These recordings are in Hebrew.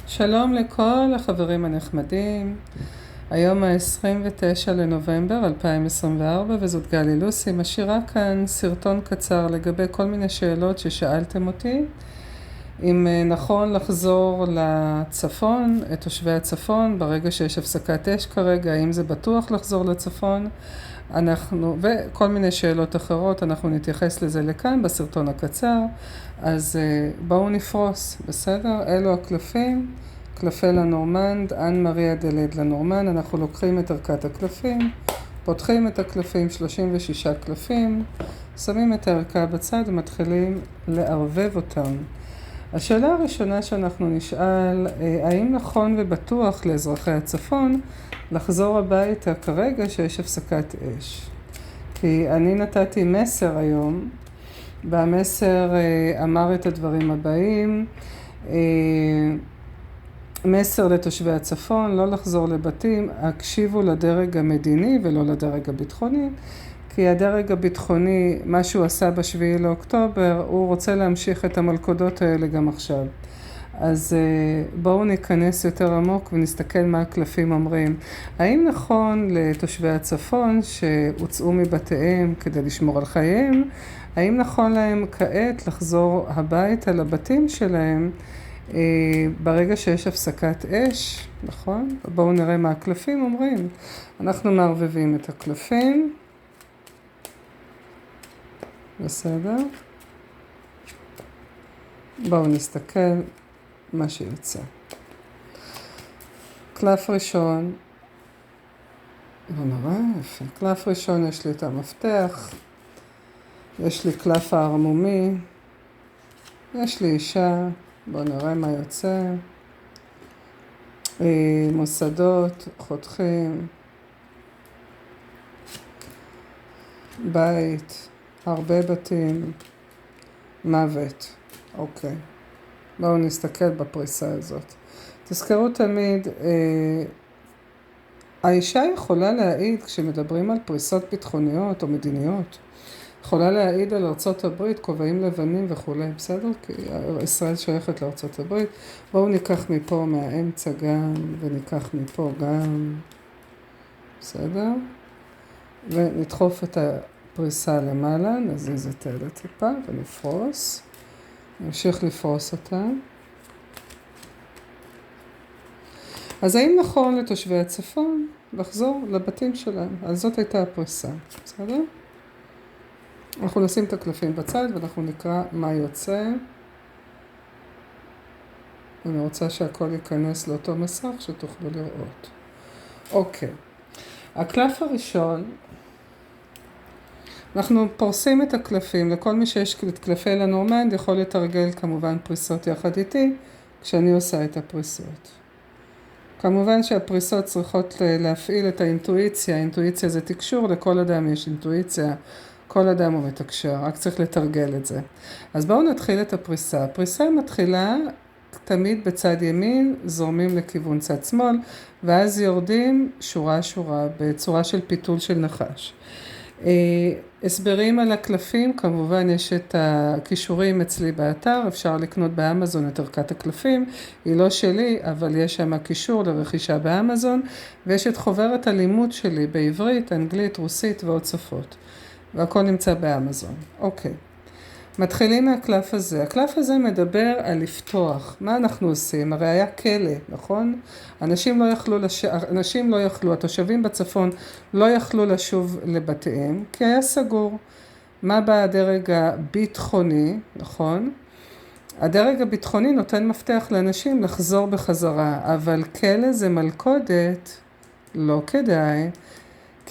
שלום לכל החברים הנחמדים. היום ה-29 לנובמבר 2024 וזאת גלי לוסי משאירה כאן סרטון קצר לגבי כל מיני שאלות ששאלתם אותי. אם נכון לחזור לצפון, את תושבי הצפון, ברגע שיש הפסקת אש כרגע, האם זה בטוח לחזור לצפון? וכל מיני שאלות אחרות, אנחנו נתייחס לזה לכאן בסרטון הקצר. אז בואו נפרוס, בסדר? אלו הקלפים, קלפי לנורמנד, אן מריה דלד לנורמנד. אנחנו לוקחים את ערכת הקלפים, פותחים את הקלפים, 36 קלפים, שמים את הערכה בצד ומתחילים לערבב אותם. השאלה הראשונה שאנחנו נשאל, האם נכון ובטוח לאזרחי הצפון לחזור הביתה כרגע שיש הפסקת אש? כי אני נתתי מסר היום, והמסר אמר את הדברים הבאים, מסר לתושבי הצפון, לא לחזור לבתים, הקשיבו לדרג המדיני ולא לדרג הביטחוני, כי הדרג הביטחוני, מה שהוא עשה בשביעי לאוקטובר, הוא רוצה להמשיך את המלכודות האלה גם עכשיו. אז בואו ניכנס יותר עמוק ונסתכל מה הקלפים אומרים. האם נכון לתושבי הצפון שהוצאו מבתיהם כדי לשמור על חייהם, האם נכון להם כעת לחזור הביתה לבתים שלהם ברגע שיש הפסקת אש? נכון? בואו נראה מה הקלפים אומרים. אנחנו מערבבים את הקלפים. בסדר? בואו נסתכל מה שיוצא. קלף ראשון, לא נורא, יפה. קלף ראשון יש לי את המפתח, יש לי קלף הערמומי, יש לי אישה, בואו נראה מה יוצא. מוסדות, חותכים, בית, הרבה בתים, מוות. אוקיי. בואו נסתכל בפריסה הזאת. תזכרו תמיד, האישה יכולה להעיד כשמדברים על פריסות ביטחוניות או מדיניות, יכולה להעיד על ארצות הברית, כובעים לבנים וכו', בסדר? כי ישראל שייכת לארצות הברית. בואו ניקח מפה מהאמצע גם, וניקח מפה גם, בסדר? ונדחוף את הפריסה למעלה, נזיז את אלה טיפה ונפרוס. נמשיך לפרוס אותה. אז האם נכון לתושבי הצפון לחזור לבתים שלהם? אז זאת הייתה הפריסה, בסדר? אנחנו נשים את הקלפים בצד ואנחנו נקרא מה יוצא. אני רוצה שהכל ייכנס לאותו מסך שתוכלו לראות. אוקיי. הקלף הראשון, אנחנו פורסים את הקלפים. לכל מי שיש את קלפי לנורמנד יכול לתרגל כמובן פריסות יחד איתי כשאני עושה את הפריסות. כמובן שהפריסות צריכות להפעיל את האינטואיציה. האינטואיציה זה תקשור, לכל אדם יש אינטואיציה, כל אדם הוא מתקשר, רק צריך לתרגל את זה. אז בואו נתחיל את הפריסה. הפריסה מתחילה תמיד בצד ימין, זורמים לכיוון צד שמאל, ואז יורדים שורה שורה בצורה של פיתול של נחש. הסברים על הקלפים, כמובן יש את הקישורים אצלי באתר, אפשר לקנות באמזון את ערכת הקלפים, היא לא שלי, אבל יש שם קישור לרכישה באמזון, ויש את חוברת הלימוד שלי בעברית, אנגלית, רוסית ועוד שפות, והכל נמצא באמזון. אוקיי, מתחילים מהקלף הזה. הקלף הזה מדבר על לפתוח. מה אנחנו עושים? הרי היה כלא, נכון? אנשים לא יכלו, התושבים בצפון לא יכלו לשוב לבתיהם, כי היה סגור. מה בא הדרג הביטחוני, נכון? הדרג הביטחוני נותן מפתח לאנשים לחזור בחזרה, אבל כלא זה מלכודת, לא כדאי.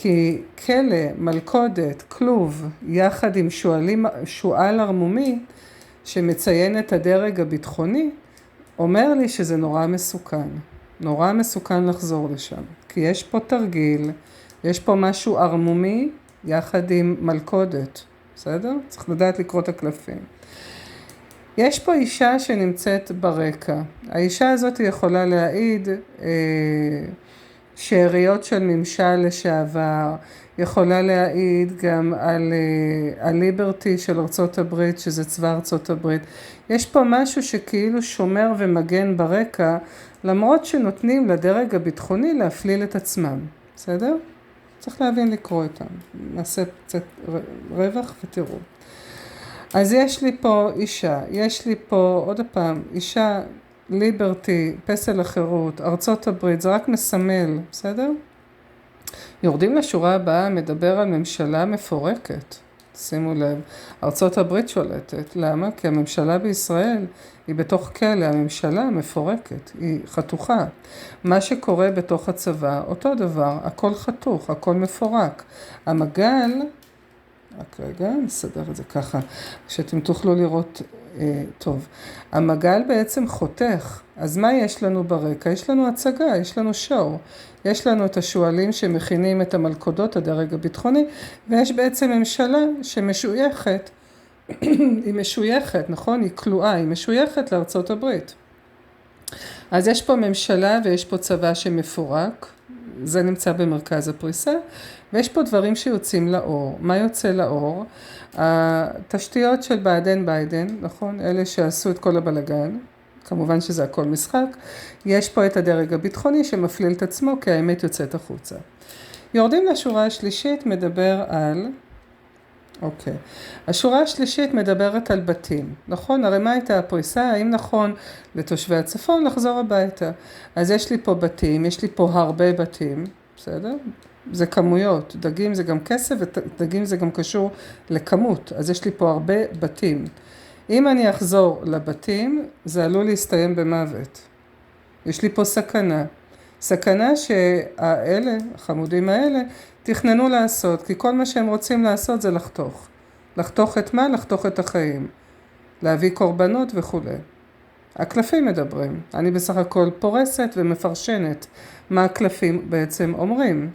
כי כלא, מלכודת, כלוב, יחד עם שועל ערמומי שמציין את הדרג הביטחוני, אומר לי שזה נורא מסוכן. נורא מסוכן לחזור לשם. כי יש פה תרגיל, יש פה משהו ערמומי יחד עם מלכודת. בסדר? צריך לדעת לקרוא את הקלפים. יש פה אישה שנמצאת ברקע. האישה הזאת יכולה להעיד שאריות של ממשל לשעבר, יכולה להעיד גם על הליברטי של ארצות הברית, שזה צבא ארצות הברית. יש פה משהו שכאילו שומר ומגן ברקע, למרות שנותנים לדרג הביטחוני להפליל את עצמם. בסדר? צריך להבין לקרוא אותם. נעשה קצת רווח ותראו. אז יש לי פה אישה, יש לי פה עוד פעם, אישה, ליברטי, פסל החירות, ארצות הברית, זה רק מסמל, בסדר? יורדים לשורה הבאה, מדבר על ממשלה מפורקת. שימו לב, ארצות הברית שולטת. למה? כי הממשלה בישראל היא בתוך כלא, הממשלה מפורקת, היא חתוכה. מה שקורה בתוך הצבא, אותו דבר, הכל חתוך, הכל מפורק. המגל, רק רגע, נסדר את זה ככה, שאתם תוכלו לראות טוב. המגל בעצם חותך, אז מה יש לנו ברקע? יש לנו הצגה, יש לנו שואו. יש לנו את השואלים שמכינים את המלכודות, הדרג הביטחוני, ויש בעצם ממשלה שמשויכת, היא משויכת, נכון? היא כלואה, היא משויכת לארצות הברית. אז יש פה ממשלה ויש פה צבא שמפורק, זה נמצא במרכז הפריסה, ויש פה דברים שיוצאים לאור. מה יוצא לאור? התשתיות של ביידן, נכון? אלה שעשו את כל הבלגן, כמובן שזה הכל משחק. יש פה את הדרג הביטחוני שמפליל את עצמו, כי האמת יוצאת החוצה. יורדים לשורה השלישית, מדבר על, אוקיי. השורה השלישית מדברת על בתים, נכון? הרי מה הייתה הפריסה? האם נכון לתושבי הצפון לחזור הביתה? אז יש לי פה בתים, יש לי פה הרבה בתים, בסדר? זה כמויות, דגים זה גם כסף ודגים זה גם קשור לכמות, אז יש לי פה הרבה בתים. אם אני אחזור לבתים, זה עלול להסתיים במוות. יש לי פה סכנה. סכנה שהאלה, החמודים האלה, תכננו לעשות, כי כל מה שהם רוצים לעשות זה לחתוך. לחתוך את מה? לחתוך את החיים. להביא קורבנות וכו'. הקלפים מדברים. אני בסך הכל פורסת ומפרשנת מה הקלפים בעצם אומרים.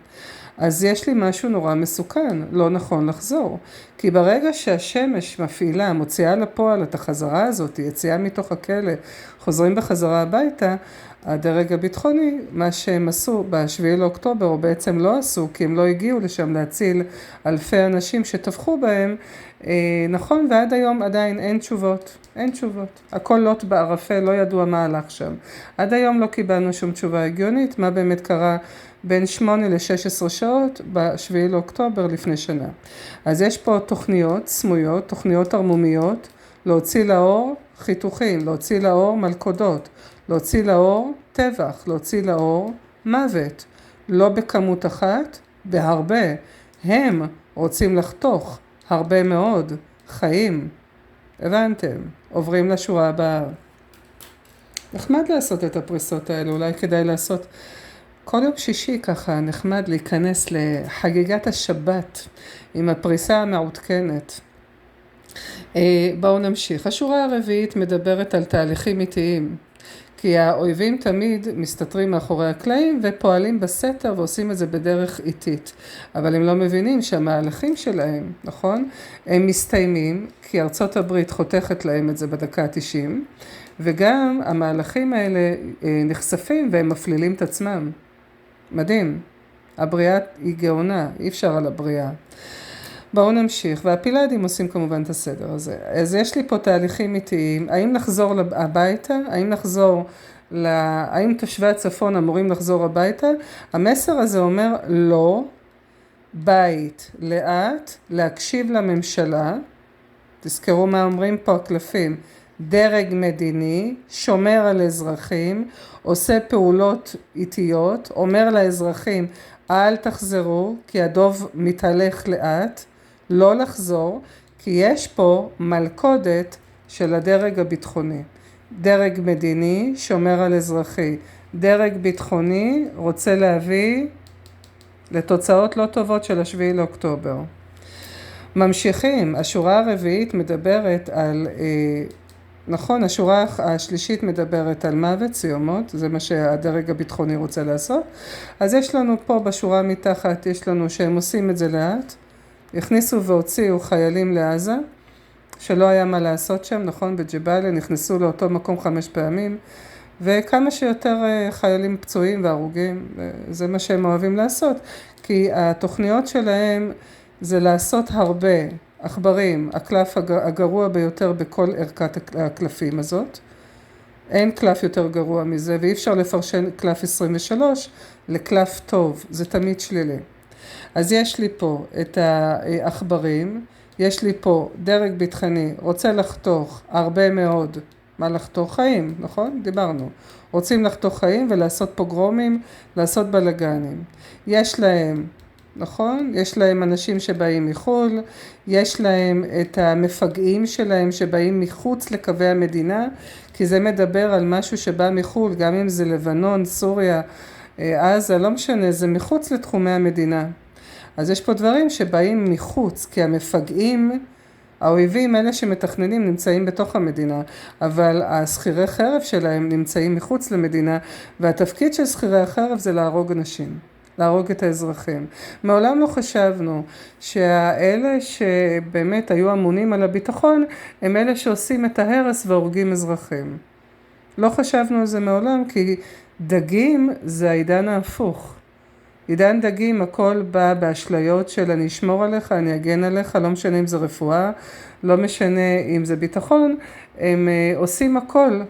אז יש לי משהו נורא מסוכן, לא נכון לחזור. כי ברגע שהשמש מפעילה, מוציאה לפועל את החזרה הזאת, יציאה מתוך הכלא, חוזרים בחזרה הביתה, הדרג הביטחוני, מה שהם עשו ב7 לאוקטובר, או בעצם לא עשו, כי הם לא הגיעו לשם להציל אלפי אנשים שטבחו בהם, נכון, ועד היום עדיין אין תשובות, אין תשובות. הכל לוט בערפל, לא ידוע מה הלך שם. עד היום לא קיבלנו שום תשובה הגיונית, מה באמת קרה בין 8 ל-16 שעות ב7 לאוקטובר לפני שנה. אז יש פה תוכניות סמויות, תוכניות ערמומיות, להוציא לאור חיתוכים, להוציא לאור מלכודות, להוציא לאור טבח, להוציא לאור מוות. לא בכמות אחת, בהרבה. הם רוצים לחתוך הרבה מאוד חיים. הבנתם? עוברים לשורה הבאה. נחמד לעשות את הפריסות האלה, אולי כדאי לעשות כל יום שישי ככה נחמד להיכנס לחגיגת השבת עם הפריסה המעודכנת. בואו נמשיך. השורה הרביעית מדברת על תהליכים איטיים, כי האויבים תמיד מסתתרים מאחורי הקלעים ופועלים בסתר ועושים את זה בדרך איטית. אבל הם לא מבינים שהמהלכים שלהם, נכון? הם מסתיימים, כי ארצות הברית חותכת להם את זה בדקה ה-90, וגם המהלכים האלה נחשפים והם מפלילים את עצמם. מדהים. הבריאה היא גאונה, אי אפשר על הבריאה. בואו נמשיך, והפילאדים עושים כמובן את הסדר הזה. אז יש לי פה תהליכים איטיים, האם נחזור הביתה? האם תושבי הצפון אמורים לחזור הביתה? המסר הזה אומר לא, בית, לאט, להקשיב לממשלה, תזכרו מה אומרים פה הקלפים, דרג מדיני, שומר על אזרחים, עושה פעולות איטיות, אומר לאזרחים אל תחזרו כי הדוב מתהלך לאט, לא לחזור, כי יש פה מלכודת של הדרג הביטחוני. דרג מדיני שומר על אזרחי, דרג ביטחוני רוצה להביא לתוצאות לא טובות של 7 לאוקטובר. ממשיכים, השורה הרביעית מדברת על, נכון, השורה השלישית מדברת על מוות, סיומות, זה מה שהדרג הביטחוני רוצה לעשות. אז יש לנו פה בשורה מתחת, יש לנו שהם עושים את זה לאט, הכניסו והוציאו חיילים לעזה, שלא היה מה לעשות שם, נכון, בג'באליה, נכנסו לאותו מקום 5 פעמים, וכמה שיותר חיילים פצועים והרוגים, זה מה שהם אוהבים לעשות, כי התוכניות שלהם זה לעשות הרבה עכברים, הקלף הגרוע ביותר בכל ערכת הקלפים הזאת. אין קלף יותר גרוע מזה, ואי אפשר לפרשן קלף 23 לקלף טוב, זה תמיד שלילי. אז יש לי פה את העכברים, יש לי פה דרג ביטחוני, רוצה לחתוך הרבה מאוד, מה לחתוך? חיים, נכון? דיברנו. רוצים לחתוך חיים ולעשות פוגרומים, לעשות בלגנים. יש להם, נכון? יש להם אנשים שבאים מחול, יש להם את המפגעים שלהם שבאים מחוץ לקווי המדינה, כי זה מדבר על משהו שבא מחול, גם אם זה לבנון, סוריה, עזה, לא משנה, זה מחוץ לתחומי המדינה. אז יש פה דברים שבאים מחוץ, כי המפגעים, האויבים, אלה שמתכננים, נמצאים בתוך המדינה, אבל השכירי חרב שלהם נמצאים מחוץ למדינה, והתפקיד של שכירי החרב זה להרוג אנשים, להרוג את האזרחים. מעולם לא חשבנו שהאלה שבאמת היו אמונים על הביטחון, הם אלה שעושים את ההרס והורגים אזרחים. לא חשבנו על זה מעולם, כי דגים זה העידן ההפוך. עידן דגים הכל בא באשליות של אני אשמור עליך, אני אגן עליך, לא משנה אם זה רפואה, לא משנה אם זה ביטחון, הם עושים הכל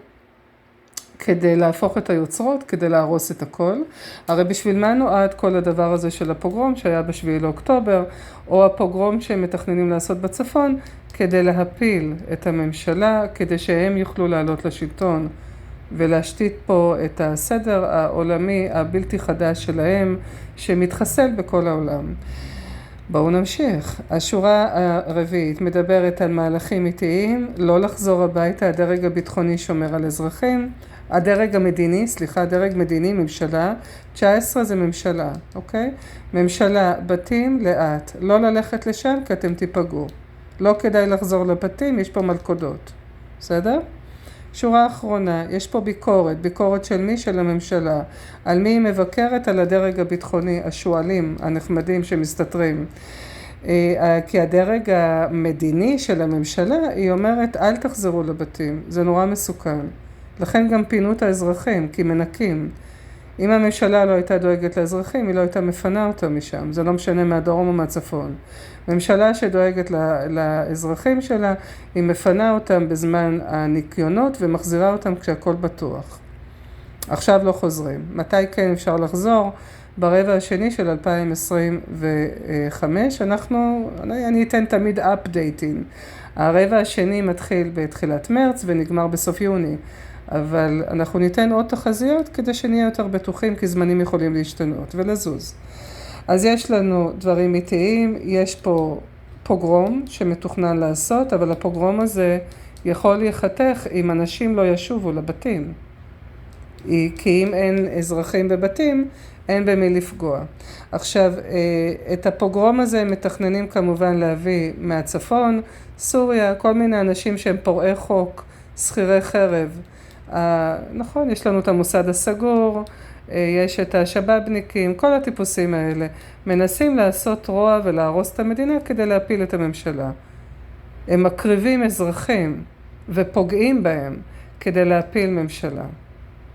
כדי להפוך את היוצרות, כדי להרוס את הכל. הרי בשביל מה נועד כל הדבר הזה של הפוגרום שהיה בשביעי לאוקטובר, או הפוגרום שהם מתכננים לעשות בצפון, כדי להפיל את הממשלה, כדי שהם יוכלו לעלות לשלטון. ולהשתית פה את הסדר העולמי הבלתי חדש שלהם, שמתחסל בכל העולם. בואו נמשיך. השורה הרביעית מדברת על מהלכים איטיים, לא לחזור הביתה, הדרג הביטחוני שומר על אזרחים, הדרג מדיני, ממשלה, 19 זה ממשלה, אוקיי? ממשלה, בתים לאט, לא ללכת לשם כי אתם תיפגעו. לא כדאי לחזור לבתים, יש פה מלכודות, בסדר? שורה אחרונה, יש פה ביקורת של מי? של הממשלה. על מי היא מבקרת? על הדרג הביטחוני, השואלים, הנחמדים שמסתתרים. כי הדרג המדיני של הממשלה, היא אומרת, אל תחזרו לבתים, זה נורא מסוכן. לכן גם פינו את האזרחים, כי מנקים. אם הממשלה לא הייתה דואגת לאזרחים, היא לא הייתה מפנה אותם משם, זה לא משנה מהדרום או מהצפון. ממשלה שדואגת לאזרחים שלה, היא מפנה אותם בזמן הניקיונות ומחזירה אותם כשהכל בטוח. עכשיו לא חוזרים. מתי כן אפשר לחזור? ברבע השני של 2025, אני אתן תמיד אפדייטים. הרבע השני מתחיל בתחילת מרץ ונגמר בסוף יוני. אבל אנחנו ניתן עוד תחזיות כדי שנהיה יותר בטוחים, כי זמנים יכולים להשתנות ולזוז. אז יש לנו דברים איטיים, יש פה פוגרום שמתוכנן לעשות, אבל הפוגרום הזה יכול להיחתך אם אנשים לא ישובו לבתים. כי אם אין אזרחים בבתים, אין במי לפגוע. עכשיו, את הפוגרום הזה מתכננים כמובן להביא מהצפון, סוריה, כל מיני אנשים שהם פורעי חוק, שכירי חרב. נכון, יש לנו את המוסד הסגור, יש את השבאבניקים, כל הטיפוסים האלה. מנסים לעשות רוע ולהרוס את המדינה כדי להפיל את הממשלה. הם מקריבים אזרחים ופוגעים בהם כדי להפיל ממשלה.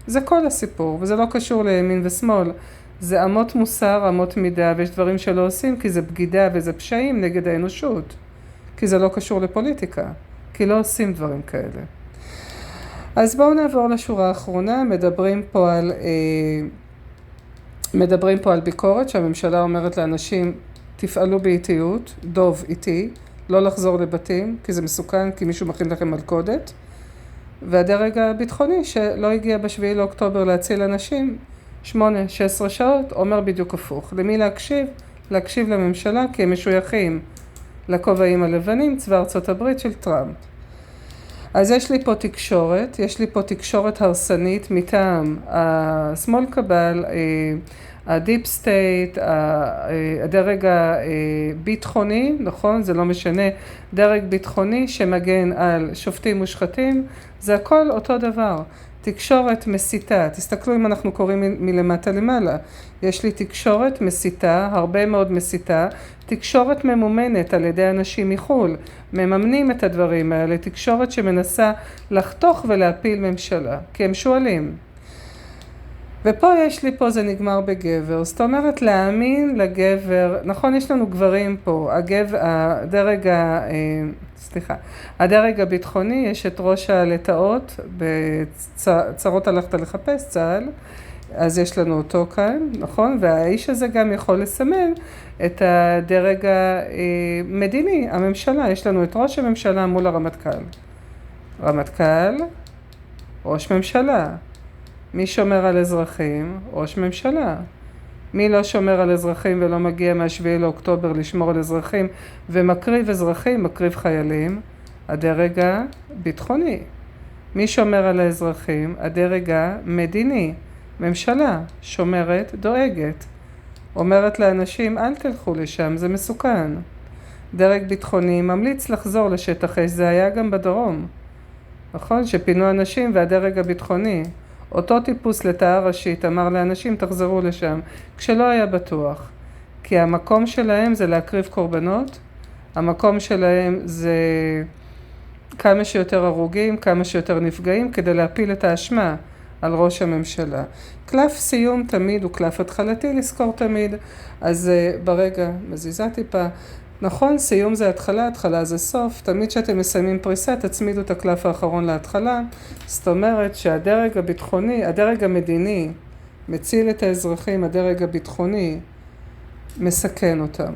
זה כל הסיפור, וזה לא קשור לימין ושמאל. זה אמות מוסר, אמות מידה, ויש דברים שלא עושים כי זה בגידה וזה פשעים נגד האנושות. כי זה לא קשור לפוליטיקה, כי לא עושים דברים כאלה. אז בואו נעבור לשורה האחרונה, מדברים פה על ביקורת שהממשלה אומרת לאנשים תפעלו באיטיות, דוב איטי, לא לחזור לבתים כי זה מסוכן, כי מישהו מכין לכם מלכודת. והדרג הביטחוני שלא הגיע בשביעי לאוקטובר להציל אנשים 8-16 שעות, אומר בדיוק הפוך. למי להקשיב? להקשיב לממשלה כי הם משויכים לכובעים הלבנים, צבא ארצות הברית של טראמפ. אז יש לי פה תקשורת הרסנית מטעם השמאל קבל, הדיפ סטייט, הדרג הביטחוני, נכון? זה לא משנה, דרג ביטחוני שמגן על שופטים מושחתים, זה הכל אותו דבר. תקשורת מסיתה, תסתכלו אם אנחנו קוראים מלמטה למעלה, יש לי תקשורת מסיתה, הרבה מאוד מסיתה, תקשורת ממומנת על ידי אנשים מחול, מממנים את הדברים האלה, תקשורת שמנסה לחתוך ולהפיל ממשלה, כי הם שואלים. ופה יש לי, פה זה נגמר בגבר, זאת אומרת להאמין לגבר, נכון יש לנו גברים פה, הדרג הביטחוני, יש את ראש הלטאות, בצרות הלכת לחפש, צה"ל, אז יש לנו אותו כאן, נכון? והאיש הזה גם יכול לסמן את הדרג המדיני, הממשלה, יש לנו את ראש הממשלה מול הרמטכ"ל. רמטכ"ל, ראש ממשלה. מי שומר על אזרחים? ראש ממשלה. מי לא שומר על אזרחים ולא מגיע מה-7 לאוקטובר לשמור על אזרחים ומקריב אזרחים, מקריב חיילים? הדרג הביטחוני. מי שומר על האזרחים? הדרג המדיני. ממשלה שומרת, דואגת. אומרת לאנשים, אל תלכו לשם, זה מסוכן. דרג ביטחוני ממליץ לחזור לשטח אש, זה היה גם בדרום. נכון? שפינו אנשים והדרג הביטחוני. אותו טיפוס לתאה ראשית אמר לאנשים תחזרו לשם, כשלא היה בטוח. כי המקום שלהם זה להקריב קורבנות, המקום שלהם זה כמה שיותר הרוגים, כמה שיותר נפגעים, כדי להפיל את האשמה על ראש הממשלה. קלף סיום תמיד הוא קלף התחלתי, לזכור תמיד. אז ברגע, מזיזה טיפה, נכון, סיום זה התחלה, התחלה זה סוף. תמיד שאתם מסיימים פריסה, תצמידו את הקלף האחרון להתחלה. זאת אומרת שהדרג הביטחוני, הדרג המדיני, מציל את האזרחים, הדרג הביטחוני מסכן אותם.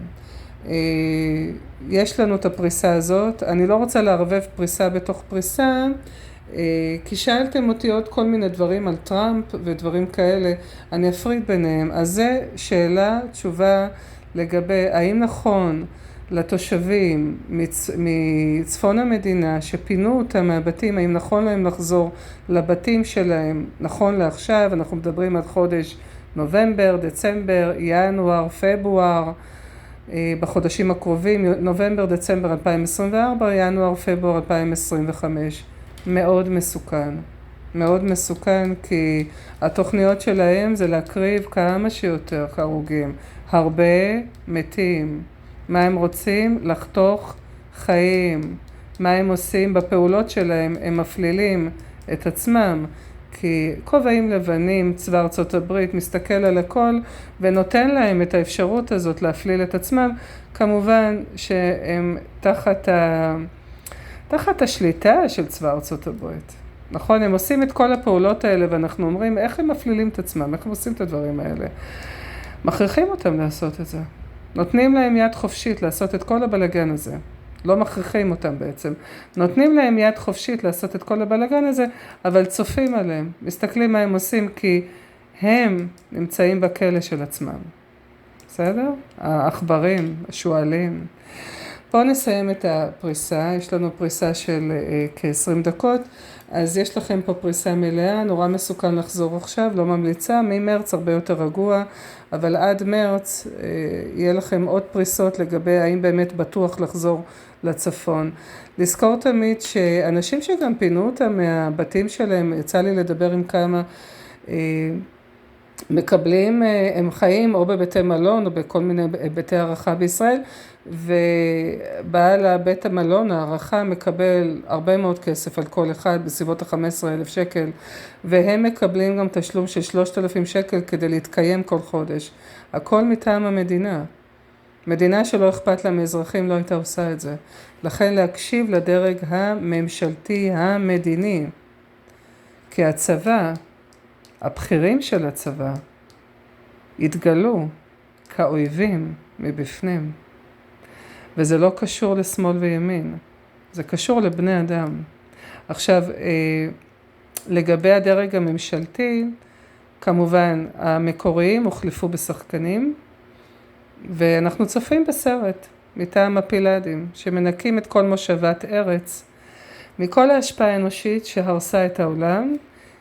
יש לנו את הפריסה הזאת. אני לא רוצה לערבב פריסה בתוך פריסה, כי שאלתם אותי עוד כל מיני דברים על טראמפ ודברים כאלה, אני אפריד ביניהם. אז זה שאלה, תשובה לגבי האם נכון לתושבים מצפון המדינה שפינו אותם מהבתים, האם נכון להם לחזור לבתים שלהם, נכון לעכשיו, אנחנו מדברים על חודש נובמבר, דצמבר, ינואר, פברואר, בחודשים הקרובים, נובמבר, דצמבר 2024, ינואר, פברואר 2025. מאוד מסוכן. מאוד מסוכן כי התוכניות שלהם זה להקריב כמה שיותר הרוגים. הרבה מתים. מה הם רוצים? לחתוך חיים. מה הם עושים בפעולות שלהם? הם מפלילים את עצמם. כי כובעים לבנים, צבא ארצות הברית, מסתכל על הכל ונותן להם את האפשרות הזאת להפליל את עצמם. כמובן שהם תחת השליטה של צבא ארצות הברית. נכון, הם עושים את כל הפעולות האלה ואנחנו אומרים איך הם מפלילים את עצמם, איך הם עושים את הדברים האלה. מכריחים אותם לעשות את זה. נותנים להם יד חופשית לעשות את כל הבלגן הזה. לא מכריחים אותם בעצם. נותנים להם יד חופשית לעשות את כל הבלגן הזה, אבל צופים עליהם. מסתכלים מה הם עושים כי הם נמצאים בכלא של עצמם. בסדר? העכברים, השואלים. בואו נסיים את הפריסה, יש לנו פריסה של כ-20 דקות, אז יש לכם פה פריסה מלאה, נורא מסוכן לחזור עכשיו, לא ממליצה, ממרץ הרבה יותר רגוע, אבל עד מרץ יהיה לכם עוד פריסות לגבי האם באמת בטוח לחזור לצפון. לזכור תמיד שאנשים שגם פינו אותם מהבתים שלהם, יצא לי לדבר עם כמה, מקבלים, הם חיים או בביתי מלון או בכל מיני ביתי הערכה בישראל, ובעל בית המלון, הערכה, מקבל הרבה מאוד כסף על כל אחד, בסביבות ה-15,000 שקל, והם מקבלים גם תשלום של 3,000 שקל כדי להתקיים כל חודש. הכל מטעם המדינה. מדינה שלא אכפת לה מאזרחים לא הייתה עושה את זה. לכן להקשיב לדרג הממשלתי המדיני, כי הצבא, הבכירים של הצבא, התגלו כאויבים מבפנים. וזה לא קשור לשמאל וימין, זה קשור לבני אדם. עכשיו, לגבי הדרג הממשלתי, כמובן המקוריים הוחלפו בשחקנים, ואנחנו צופים בסרט מטעם הפילאדים, שמנקים את כל מושבת ארץ, מכל ההשפעה האנושית שהרסה את העולם,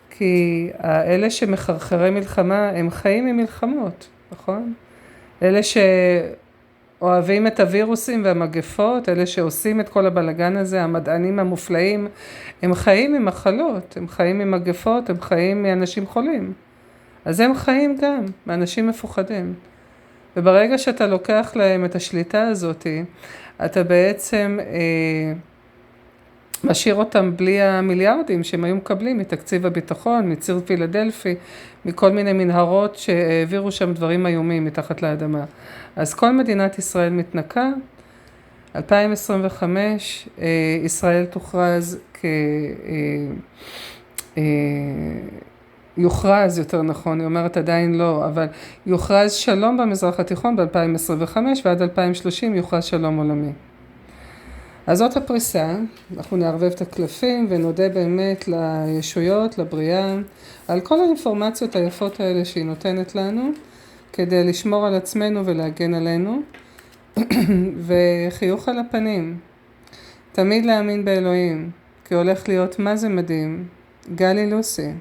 כי אלה שמחרחרי מלחמה הם חיים ממלחמות, נכון? אלה אוהבים את הווירוסים והמגפות, אלה שעושים את כל הבלגן הזה, המדענים המופלאים, הם חיים ממחלות, הם חיים ממגפות, הם חיים מאנשים חולים. אז הם חיים גם מאנשים מפוחדים. וברגע שאתה לוקח להם את השליטה הזאת, אתה בעצם משאיר אותם בלי המיליארדים שהם היו מקבלים מתקציב הביטחון, מציר פילדלפי, מכל מיני מנהרות שהעבירו שם דברים איומים מתחת לאדמה. אז כל מדינת ישראל מתנקה. 2025 ישראל תוכרז יוכרז יותר נכון, היא אומרת עדיין לא, אבל יוכרז שלום במזרח התיכון ב-2025 ועד 2030 יוכרז שלום עולמי. אז זאת הפריסה, אנחנו נערבב את הקלפים ונודה באמת לישויות, לבריאה, על כל האינפורמציות היפות האלה שהיא נותנת לנו, כדי לשמור על עצמנו ולהגן עלינו, וחיוך על הפנים. תמיד להאמין באלוהים, כי הולך להיות מה זה מדהים. גלי לוסי.